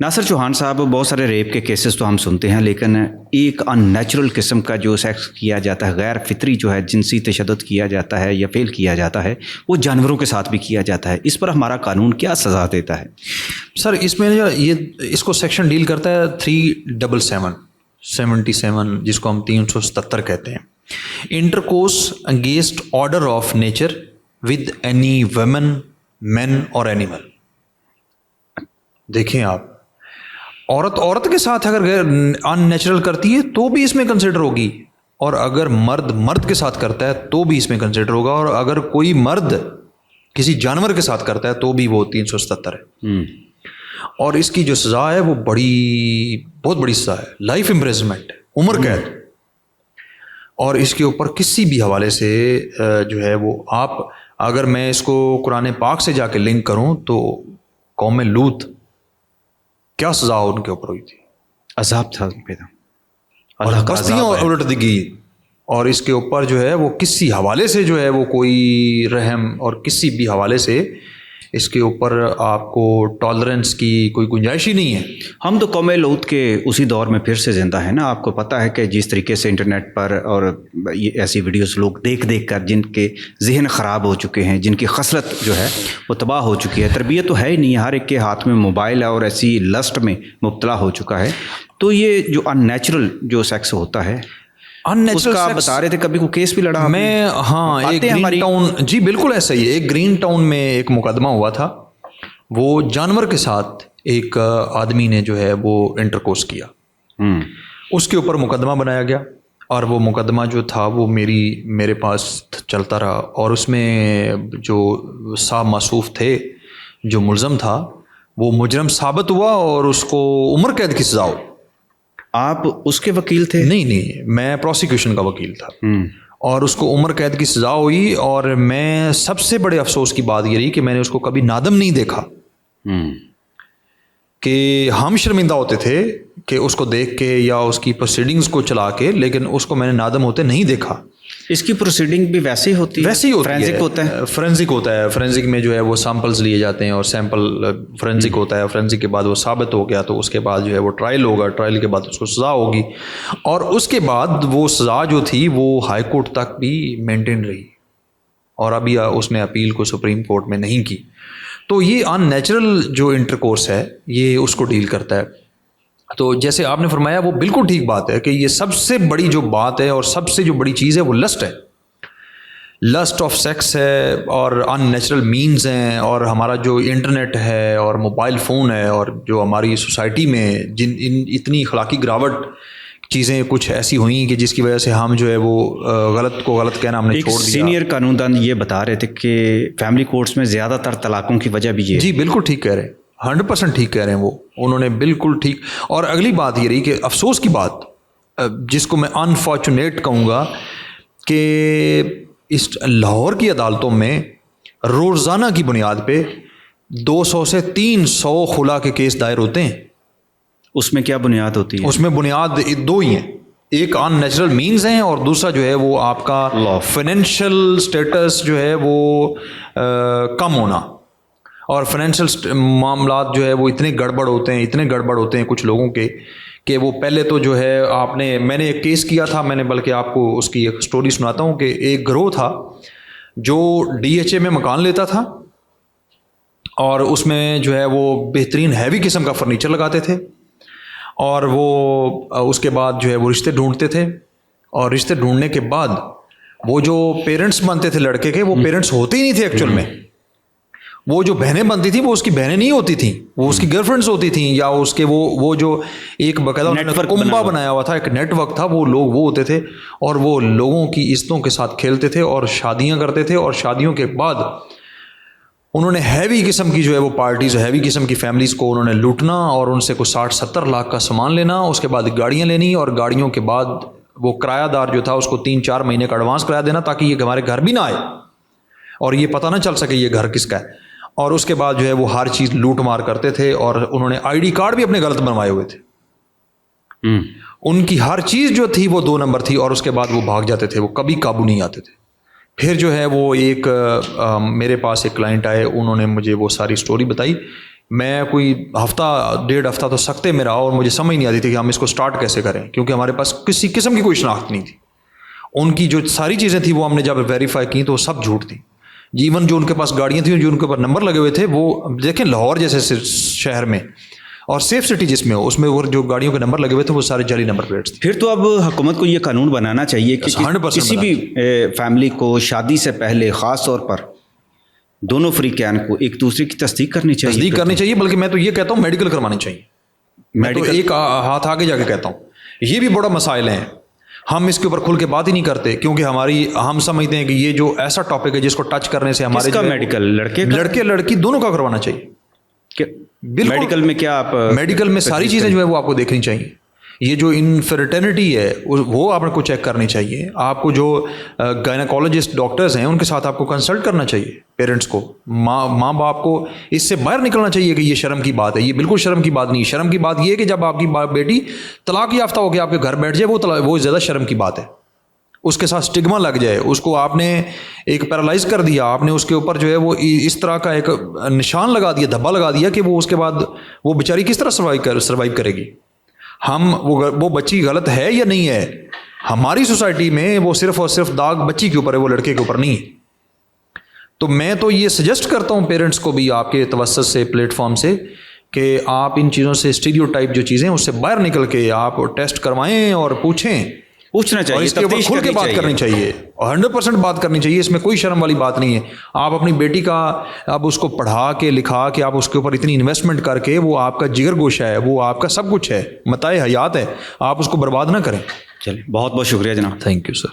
ناصر چوہان صاحب، بہت سارے ریپ کے کیسز تو ہم سنتے ہیں، لیکن ایک ان نیچرل قسم کا جو سیکس کیا جاتا ہے، غیر فطری جو ہے جنسی تشدد کیا جاتا ہے یا فیل کیا جاتا ہے، وہ جانوروں کے ساتھ بھی کیا جاتا ہے. اس پر ہمارا قانون کیا سزا دیتا ہے؟ سر اس میں اس کو سیکشن ڈیل کرتا ہے 377 جس کو ہم 377 کہتے ہیں. Intercourse against order of nature with any women, man اور اینیمل. دیکھیں آپ، عورت کے ساتھ اگر ان نیچرل کرتی ہے تو بھی اس میں کنسیڈر ہوگی، اور اگر مرد کے ساتھ کرتا ہے تو بھی اس میں کنسیڈر ہوگا، اور اگر کوئی مرد کسی جانور کے ساتھ کرتا ہے تو بھی وہ 377 ہے. اور اس کی جو سزا ہے وہ بہت بڑی سزا ہے، لائف امپریزنمنٹ، عمر قید. اور اس کے اوپر کسی بھی حوالے سے جو ہے وہ اگر میں اس کو قرآن پاک سے جا کے لنک کروں تو قوم لوط کیا سزا ان کے اوپر ہوئی تھی، عذاب تھا پیدا، اور بستیاں الٹ دی گئی. اور اس کے اوپر جو ہے وہ کسی حوالے سے جو ہے وہ کوئی رحم اور کسی بھی حوالے سے اس کے اوپر آپ کو ٹالرنس کی کوئی گنجائش ہی نہیں ہے. ہم تو قوم لوط کے اسی دور میں پھر سے زندہ ہیں نا. آپ کو پتہ ہے کہ جس طریقے سے انٹرنیٹ پر اور یہ ایسی ویڈیوز لوگ دیکھ کر جن کے ذہن خراب ہو چکے ہیں، جن کی خسرت جو ہے وہ تباہ ہو چکی ہے، تربیت تو ہے ہی نہیں، ہر ایک کے ہاتھ میں موبائل ہے اور ایسی لسٹ میں مبتلا ہو چکا ہے. تو یہ جو ان نیچرل جو سیکس ہوتا ہے اس کا آپ بتا رہے تھے، کبھی کوئی کیس بھی لڑا میں؟ ہاں، ایک گرین ٹاؤن، جی بالکل ایسا ہی ہے. ایک گرین ٹاؤن میں ایک مقدمہ ہوا تھا، وہ جانور کے ساتھ ایک آدمی نے جو ہے وہ انٹرکورس کیا، اس کے اوپر مقدمہ بنایا گیا. اور وہ مقدمہ جو تھا وہ میرے پاس چلتا رہا، اور اس میں جو صاحب موصوف تھے، جو ملزم تھا، وہ مجرم ثابت ہوا اور اس کو عمر قید کی سزا ہو. آپ اس کے وکیل تھے؟ نہیں، میں پروسیکیوشن کا وکیل تھا. اور اس کو عمر قید کی سزا ہوئی. اور میں سب سے بڑے افسوس کی بات یہ رہی کہ میں نے اس کو کبھی نادم نہیں دیکھا. کہ ہم شرمندہ ہوتے تھے کہ اس کو دیکھ کے یا اس کی پروسیڈنگز کو چلا کے، لیکن اس کو میں نے نادم ہوتے نہیں دیکھا. اس کی پروسیڈنگ بھی ویسے ہی ہوتی ہے؟ ویسے ہی ہوتی ہے. فورینسک ہوتا ہے. فورینسک میں جو ہے وہ سیمپلز لیے جاتے ہیں، اور سیمپل فورینسک ہوتا ہے. فورینسک کے بعد وہ ثابت ہو گیا تو اس کے بعد جو ہے وہ ٹرائل ہوگا، ٹرائل کے بعد اس کو سزا ہوگی. اور اس کے بعد وہ سزا جو تھی وہ ہائی کورٹ تک بھی مینٹین رہی، اور ابھی اس نے اپیل کو سپریم کورٹ میں نہیں کی. تو یہ ان نیچرل جو انٹرکورس ہے یہ اس کو ڈیل کرتا ہے. تو جیسے آپ نے فرمایا وہ بالکل ٹھیک بات ہے کہ یہ سب سے بڑی جو بات ہے اور سب سے جو بڑی چیز ہے وہ لسٹ ہے، لسٹ آف سیکس ہے، اور ان نیچرل مینز ہیں. اور ہمارا جو انٹرنیٹ ہے اور موبائل فون ہے، اور جو ہماری سوسائٹی میں اتنی اخلاقی گراوٹ چیزیں کچھ ایسی ہوئیں کہ جس کی وجہ سے ہم جو ہے وہ غلط کو غلط کہنا ہم نے چھوڑ دیا. سینئر قانون دان یہ بتا رہے تھے کہ فیملی کورٹس میں زیادہ تر طلاقوں کی وجہ بھی یہ. جی بالکل ٹھیک کہہ رہے ہیں، 100% ٹھیک کہہ رہے ہیں، انہوں نے بالکل ٹھیک. اور اگلی بات یہ رہی کہ افسوس کی بات جس کو میں انفارچونیٹ کہوں گا کہ اس لاہور کی عدالتوں میں روزانہ کی بنیاد پہ 200 سے 300 خلا کے کیس دائر ہوتے ہیں. اس میں کیا بنیاد ہوتی ہے؟ اس میں بنیاد دو ہی ہیں، ایک ان نیچرل مینز ہیں، اور دوسرا جو ہے وہ آپ کا فائنینشیل سٹیٹس جو ہے وہ کم ہونا. اور فائنینشیل معاملات جو ہے وہ اتنے گڑبڑ ہوتے ہیں کچھ لوگوں کے کہ وہ پہلے تو جو ہے میں نے ایک کیس کیا تھا، میں نے بلکہ آپ کو اس کی ایک سٹوری سناتا ہوں کہ ایک گروہ تھا جو DHA میں مکان لیتا تھا، اور اس میں جو ہے وہ بہترین ہیوی قسم کا فرنیچر لگاتے تھے. اور وہ اس کے بعد جو ہے وہ رشتے ڈھونڈتے تھے، اور رشتے ڈھونڈنے کے بعد وہ جو پیرنٹس بنتے تھے لڑکے کے، وہ پیرنٹس ہوتے ہی نہیں تھے ایکچوئل میں. وہ جو بہنیں بنتی تھیں وہ اس کی بہنیں نہیں ہوتی تھیں، وہ اس کی گرل فرینڈس ہوتی تھیں، یا اس کے وہ جو ایک باقاعدہ کنبہ بنایا ہوا تھا، ایک نیٹ ورک تھا، وہ لوگ وہ ہوتے تھے، اور وہ لوگوں کی عزتوں کے ساتھ کھیلتے تھے اور شادیاں کرتے تھے. اور شادیوں کے بعد انہوں نے ہیوی قسم کی جو ہے وہ پارٹیز، ہیوی قسم کی فیملیز کو انہوں نے لوٹنا، اور ان سے کوئی 60-70 لاکھ کا سامان لینا، اس کے بعد گاڑیاں لینی، اور گاڑیوں کے بعد وہ کرایہ دار جو تھا اس کو 3-4 مہینے کا ایڈوانس کرایہ دینا تاکہ یہ ہمارے گھر بھی نہ آئے اور یہ پتہ نہ چل سکے یہ گھر کس کا ہے. اور اس کے بعد جو ہے وہ ہر چیز لوٹ مار کرتے تھے، اور انہوں نے ID کارڈ بھی اپنے غلط بنوائے ہوئے تھے. ان کی ہر چیز جو تھی وہ 2 نمبر تھی، اور اس کے بعد وہ بھاگ جاتے تھے، وہ کبھی قابو نہیں آتے تھے. پھر جو ہے وہ ایک میرے پاس ایک کلائنٹ آئے، انہوں نے مجھے وہ ساری سٹوری بتائی. میں کوئی ہفتہ 1.5 ہفتہ تو سکتے میں رہا اور مجھے سمجھ نہیں آتی تھی کہ ہم اس کو سٹارٹ کیسے کریں، کیونکہ ہمارے پاس کسی قسم کی کوئی شناخت نہیں تھی. ان کی جو ساری چیزیں تھیں وہ ہم نے جب ویریفائی کی تو وہ سب جھوٹ تھیں. ایون جو ان کے پاس گاڑیاں تھیں جو ان کے اوپر نمبر لگے ہوئے تھے، وہ دیکھیں لاہور جیسے شہر میں اور سیف سٹی جس میں ہو، اس میں وہ جو گاڑیوں کے نمبر لگے ہوئے تھے وہ سارے جعلی نمبر پلیٹس تھے. پھر تو اب حکومت کو یہ قانون بنانا چاہیے کہ 100% کسی بھی فیملی کو شادی سے پہلے خاص طور پر دونوں فریقین کو ایک دوسرے کی تصدیق کرنی چاہیے. تصدیق کرنی چاہیے، بلکہ میں تو یہ کہتا ہوں میڈیکل کروانی چاہیے. میں تو ایک ہاتھ آگے جا کے کہتا ہوں یہ بھی بڑا مسائل ہیں. ہم اس کے اوپر کھل کے بات ہی نہیں کرتے کیونکہ ہم سمجھتے ہیں کہ یہ جو ایسا ٹاپک ہے جس کو ٹچ کرنے سے ہمارے میڈیکل لڑکے لڑکی دونوں کا کروانا چاہیے. میڈیکل میں کیا آپ میڈیکل میں ساری چیزیں جو ہے وہ آپ کو دیکھنی چاہیے. یہ جو انفرٹرنٹی ہے وہ آپ کو چیک کرنی چاہیے. آپ کو جو گائنیکالوجسٹ ڈاکٹرز ہیں ان کے ساتھ آپ کو کنسلٹ کرنا چاہیے. پیرنٹس کو، ماں باپ کو اس سے باہر نکلنا چاہیے کہ یہ شرم کی بات ہے. یہ بالکل شرم کی بات نہیں. شرم کی بات یہ ہے کہ جب آپ کی بیٹی طلاق یافتہ ہو کے آپ کے گھر بیٹھ جائے، وہ زیادہ شرم کی بات ہے. اس کے ساتھ اسٹگما لگ جائے، اس کو آپ نے ایک پیرالائز کر دیا، آپ نے اس کے اوپر جو ہے وہ اس طرح کا ایک نشان لگا دیا، دھبا لگا دیا کہ وہ اس کے بعد وہ بیچاری کس طرح سروائیو کرے گی. وہ بچی غلط ہے یا نہیں ہے، ہماری سوسائٹی میں وہ صرف اور صرف داغ بچی کے اوپر ہے، وہ لڑکے کے اوپر نہیں ہے. تو میں تو یہ سجیسٹ کرتا ہوں پیرنٹس کو بھی آپ کے توسط سے پلیٹ فارم سے کہ آپ ان چیزوں سے اسٹیریو ٹائپ جو چیزیں اس سے باہر نکل کے آپ ٹیسٹ کروائیں اور پوچھنا چاہیے اور اس کے اوپر کھل کے بات کرنی چاہیے اور 100% بات کرنی چاہیے. اس میں کوئی شرم والی بات نہیں ہے. آپ اپنی بیٹی کا اب اس کو پڑھا کے لکھا کے آپ اس کے اوپر اتنی انویسٹمنٹ کر کے، وہ آپ کا جگر گوشہ ہے، وہ آپ کا سب کچھ ہے، متاع حیات ہے، آپ اس کو برباد نہ کریں. چلیے، بہت بہت شکریہ جناب. Thank you sir.